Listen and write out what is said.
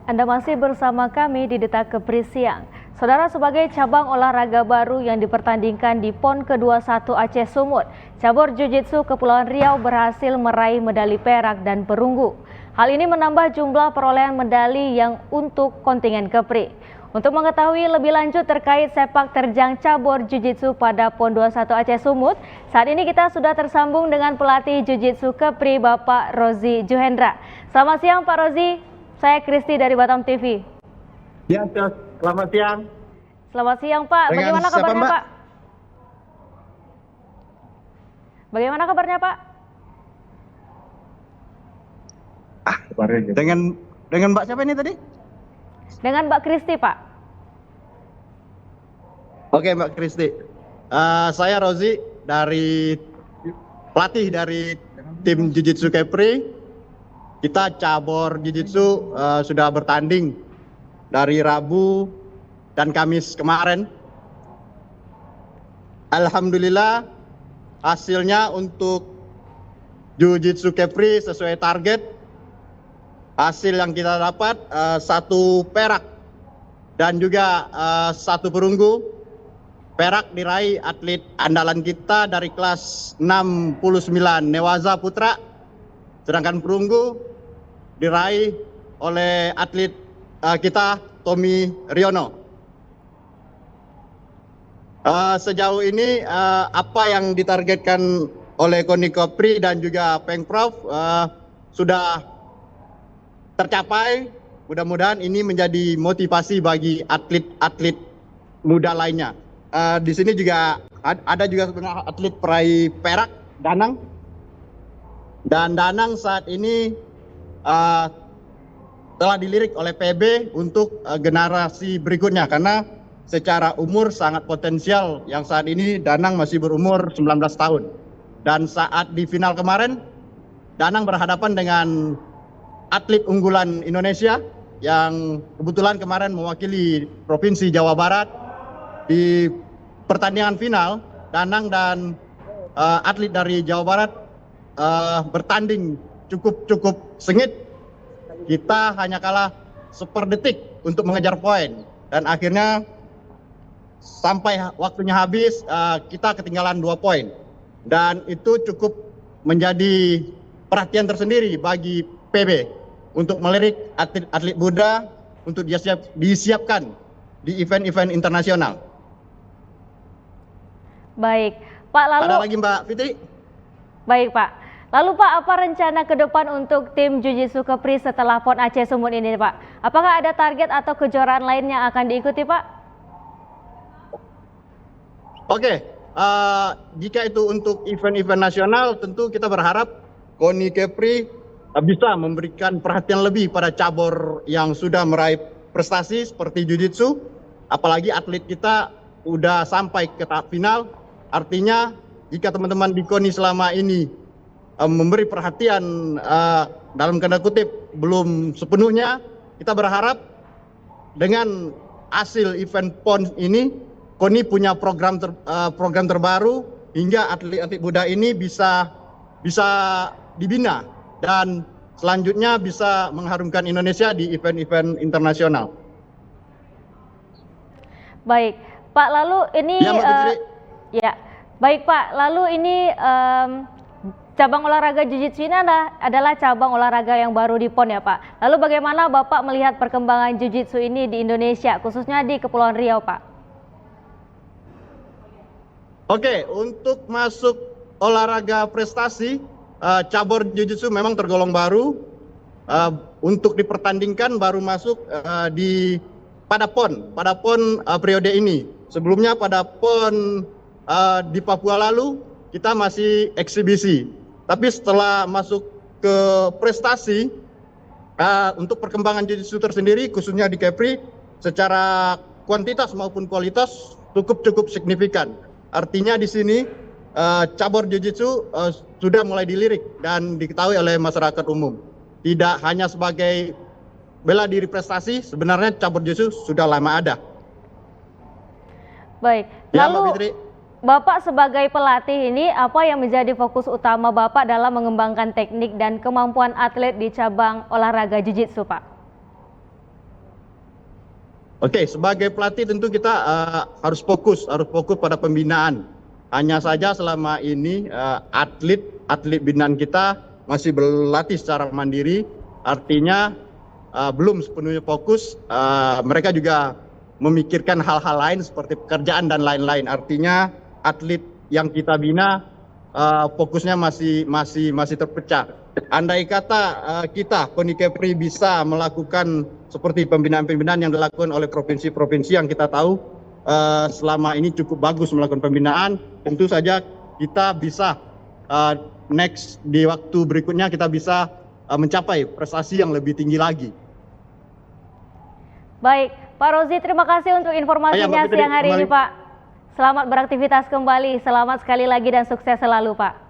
Anda masih bersama kami di Detak Kepri Siang. Saudara, sebagai cabang olahraga baru yang dipertandingkan di PON ke-21 Aceh Sumut, cabur Jiu-Jitsu Kepulauan Riau berhasil meraih medali perak dan perunggu. Hal ini menambah jumlah perolehan medali yang untuk kontingen Kepri. Untuk mengetahui lebih lanjut terkait sepak terjang cabur Jiu-Jitsu pada PON 21 Aceh Sumut, saat ini kita sudah tersambung dengan pelatih Jiu-Jitsu Kepri, Bapak Rozi Juhendra. Selamat siang Pak Rozi, saya Kristi dari Batam TV. Ya, selamat siang. Selamat siang Pak, bagaimana kabarnya Pak? Bagaimana kabarnya Pak? Dengan Mbak siapa ini tadi? Dengan Mbak Kristi Pak. Oke Mbak Kristi, saya Rozi dari pelatih dari tim Jiu-Jitsu Kepri. Kita cabur Jiu-Jitsu sudah bertanding dari Rabu dan Kamis kemarin. Alhamdulillah hasilnya untuk Jiu-Jitsu Kepri sesuai target. Hasil yang kita dapat 1 perak dan juga 1 perunggu. Perak diraih atlet andalan kita dari kelas 69 Newaza Putra. Sedangkan perunggu diraih oleh atlet kita Tommy Riono. Sejauh ini apa yang ditargetkan oleh KONI Kepri dan juga Pengprov sudah tercapai. Mudah-mudahan ini menjadi motivasi bagi atlet-atlet muda lainnya. Di sini juga ada juga sebenarnya atlet peraih perak, Danang. Dan Danang saat ini telah dilirik oleh PB untuk generasi berikutnya karena secara umur sangat potensial. Yang saat ini Danang masih berumur 19 tahun. Dan saat di final kemarin, Danang berhadapan dengan atlet unggulan Indonesia yang kebetulan kemarin mewakili Provinsi Jawa Barat. Di pertandingan final, Danang dan atlet dari Jawa Barat bertanding cukup sengit. Kita hanya kalah seperdetik untuk mengejar poin dan akhirnya sampai waktunya habis kita ketinggalan 2 poin dan itu cukup menjadi perhatian tersendiri bagi PB untuk melirik atlet-atlet muda untuk disiapkan di event-event internasional. Baik, Pak, lalu ada lagi Mbak Fitri? Baik Pak. Lalu Pak, apa rencana ke depan untuk tim Jiu-Jitsu Kepri setelah PON Aceh Sumut ini Pak? Apakah ada target atau kejuaraan lain yang akan diikuti Pak? Oke, jika itu untuk event-event nasional tentu kita berharap KONI Kepri bisa memberikan perhatian lebih pada cabur yang sudah meraih prestasi seperti Jiu-Jitsu. Apalagi atlet kita udah sampai ke tahap final. Artinya jika teman-teman di KONI selama ini memberi perhatian dalam tanda kutip belum sepenuhnya, kita berharap dengan hasil event PON ini KONI punya program terbaru hingga atlet-atlet muda ini bisa dibina dan selanjutnya bisa mengharumkan Indonesia di event-event internasional. Baik, Pak, lalu ini baik Pak, lalu ini cabang olahraga Jiu-Jitsu ini adalah cabang olahraga yang baru di PON ya Pak. Lalu bagaimana Bapak melihat perkembangan Jiu-Jitsu ini di Indonesia, khususnya di Kepulauan Riau Pak? Oke, untuk masuk olahraga prestasi, cabur Jiu-Jitsu memang tergolong baru. Untuk dipertandingkan baru masuk pada PON periode ini. Sebelumnya pada PON di Papua lalu kita masih eksibisi. Tapi setelah masuk ke prestasi, untuk perkembangan Jiu-Jitsu tersendiri khususnya di Kepri secara kuantitas maupun kualitas cukup signifikan. Artinya di sini cabur Jiu-Jitsu sudah mulai dilirik dan diketahui oleh masyarakat umum. Tidak hanya sebagai bela diri prestasi, sebenarnya cabur Jiu-Jitsu sudah lama ada. Baik, lalu Bapak sebagai pelatih ini apa yang menjadi fokus utama Bapak dalam mengembangkan teknik dan kemampuan atlet di cabang olahraga Jiu-Jitsu Pak? Oke, sebagai pelatih tentu kita harus fokus pada pembinaan. Hanya saja selama ini atlet binaan kita masih berlatih secara mandiri, artinya belum sepenuhnya fokus. Mereka juga memikirkan hal-hal lain seperti pekerjaan dan lain-lain. Artinya atlet yang kita bina fokusnya masih terpecah. Andai kata kita KONI Kepri bisa melakukan seperti pembinaan-pembinaan yang dilakukan oleh provinsi-provinsi yang kita tahu selama ini cukup bagus melakukan pembinaan, tentu saja kita bisa next di waktu berikutnya kita bisa mencapai prestasi yang lebih tinggi lagi. Baik, Pak Rozi, terima kasih untuk informasinya siang hari ini, Pak. Selamat beraktivitas kembali, selamat sekali lagi dan sukses selalu, Pak.